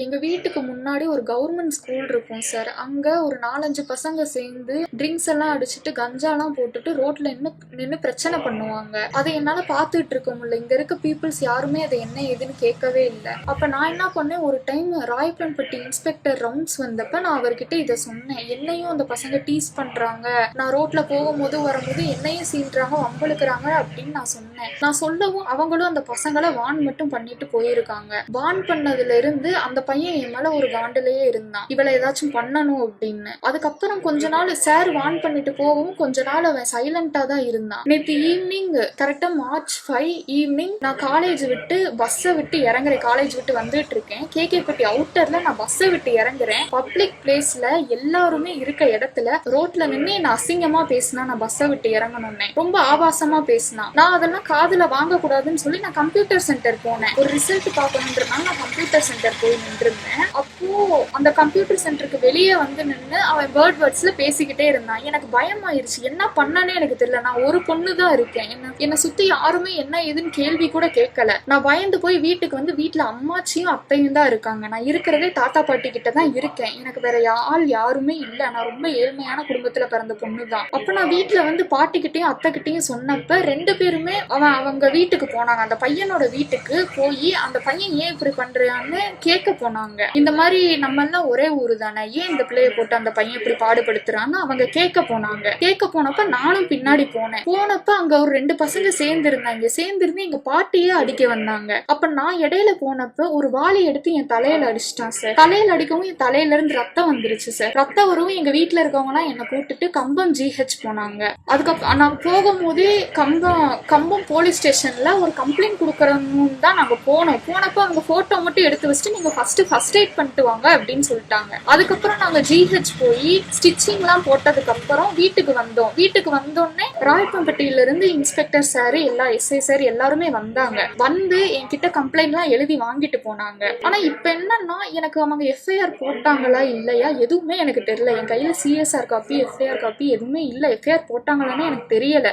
எங்க வீட்டுக்கு முன்னாடி ஒரு கவர்மெண்ட் ஸ்கூல் இருக்கும் சார். அங்க ஒரு 4, 5 பசங்க சேர்ந்து ட்ரிங்க்ஸ் எல்லாம் அடிச்சுட்டு கஞ்சாலாம் போட்டுட்டு ரோட்ல நின்னு பிரச்சனை பண்ணுவாங்க. அதை என்னால பார்த்துட்டு இருக்க முடியல. இங்க இருக்க பீப்புள்ஸ் யாருமே அதை என்ன ஏதுன்னு கேட்கவே இல்லை. அப்ப நான் என்ன பண்ணேன், ஒரு டைம் ராயப்பன்பட்டி இன்ஸ்பெக்டர் ரவுண்ட்ஸ் வந்தப்ப நான் அவர்கிட்ட இதை சொன்னேன். என்னையும் அந்த பசங்க டீஸ் பண்றாங்க, நான் ரோட்ல போகும்போது வரும்போது என்னையும் சீன்றாங்க, வம்பளுக்குறாங்க அப்படின்னு நான் சொன்னேன். நான் சொல்லவும் அவங்களும் அந்த பசங்களை வான் மட்டும் பண்ணிட்டு போயிருக்காங்க. வான் பண்ணதுல இருந்து அந்த பையன் என் மேல ஒரு காண்டிலேயே இருந்தான், இவளை ஏதாச்சும் பண்ணணும் அப்படின்னு. அதுக்கப்புறம் கொஞ்ச நாள் சார் வான் பண்ணிட்டு போகவும் கொஞ்ச நாள் அவன் சைலண்டா தான் இருந்தான். நேற்று ஈவினிங் கரெக்டா March 5 ஈவினிங் நான் காலேஜ் விட்டு பஸ்ஸை விட்டு இறங்குறேன். காலேஜ் விட்டு வந்துட்டு இருக்கேன். கேகேப்பட்டி அவுட்டர்ல நான் பஸ்ஸை விட்டு இறங்குறேன். பப்ளிக் பிளேஸ்ல எல்லாருமே இருக்க இடத்துல ரோட்ல நின்று நான் அசிங்கமா பேசினா. நான் பஸ்ஸை விட்டு இறங்கணும்னே ரொம்ப ஆபாசமா பேசினா. நான் அதெல்லாம் காதுல வாங்க கூடாதுன்னு சொல்லி நான் கம்ப்யூட்டர் சென்டர் போனேன். ஒரு ரிசல்ட் பார்க்கணுன்றனால நான் கம்ப்யூட்டர் சென்டர் போய் நின்றுருந்தேன். அப்போ அந்த கம்ப்யூட்டர் சென்டருக்கு வெளியே வந்து நின்று அவன் வேர்ட்ஸ்ல பேசிக்கிட்டே இருந்தான். எனக்கு பயமாயிருச்சு, என்ன பண்ணனே எனக்கு தெரியல. நான் ஒரு பொண்ணு தான் இருக்கேன். என்னை சுத்தி யாருமே என்ன ஏதுன்னு கேள்வி கூட கேட்கல. நான் பயந்து போய் வீட்டுக்கு வந்து வீட்டுல அம்மாச்சியும் அத்தையும் தான் இருக்காங்க. நான் இருக்கிறதே தாத்தா பாட்டி கிட்ட தான் இருக்கேன். எனக்கு வேற ஆள் யாருமே இல்லை. நான் ரொம்ப ஏழ்மையான குடும்பத்துல பிறந்த பொண்ணு தான். அப்ப நான் வீட்டுல வந்து பாட்டிக்கிட்டையும் அத்தை கிட்டையும் சொன்னப்ப 2 பேருமே அவங்க வீட்டுக்கு போனாங்க. அந்த பையனோட வீட்டுக்கு போய் அந்த பையன் ஏன் இப்படி பண்றான்னு கேட்க போனாங்க. இந்த மாதிரி நம்ம எல்லாம் ஒரே ஊரு தானே, ஏன் இந்த பிள்ளைய போட்டு அந்த பையன் இப்படி பாடுபடுத்துறான்னு அவங்க கேட்க போனாங்க. கேட்க போனப்ப நானும் பின்னாடி போனப்ப அங்க ஒரு 2 பசங்க சேர்ந்திருந்து எங்க பாட்டியே அடிக்க வந்தாங்க. அப்ப நான் இடையில போனப்ப ஒரு வாளி எடுத்து என் தலையில அடிச்சிட்டான் சார். தலையில அடிக்கவும் என் தலையில இருந்து ரத்தம் வந்துருச்சு சார். ரத்தம் வரவும் எங்க வீட்டுல இருக்கவங்க எல்லாம் என்னை கூப்பிட்டுட்டு கம்பம் GH போனாங்க. அதுக்கப்புறம் நான் போகும்போதே கம்பம் போலீஸ் ஸ்டேஷன்ல ஒரு கம்ப்ளைண்ட் கொடுக்கறன்னு தான் நாங்க போனப்ப அவங்க போட்டோ மட்டும் எடுத்து வச்சுட்டு நீங்க ஃபர்ஸ்ட் எய்ட் பண்ணிட்டு வாங்க அப்படின்னு சொல்லிட்டாங்க. அதுக்கப்புறம் நாங்க GH போய் ஸ்டிச்சிங் எல்லாம் போட்டதுக்கு அப்புறம் வீட்டுக்கு வந்தோடனே ராயப்பன்பட்டியில இருந்து இன்ஸ்பெக்டர் சார் எல்லா SI சார் எல்லாருமே வந்தாங்க. வந்து என்கிட்ட கம்ப்ளைண்ட் எல்லாம் எழுதி வாங்கிட்டு போனாங்க. ஆனா இப்ப என்னன்னா, எனக்கு அவங்க FIR போட்டாங்களா இல்லையா எதுவுமே எனக்கு தெரியல. என் கையில CSR காப்பி FIR காப்பி எதுவுமே இல்ல. FIR போட்டாங்களான்னு எனக்கு தெரியல.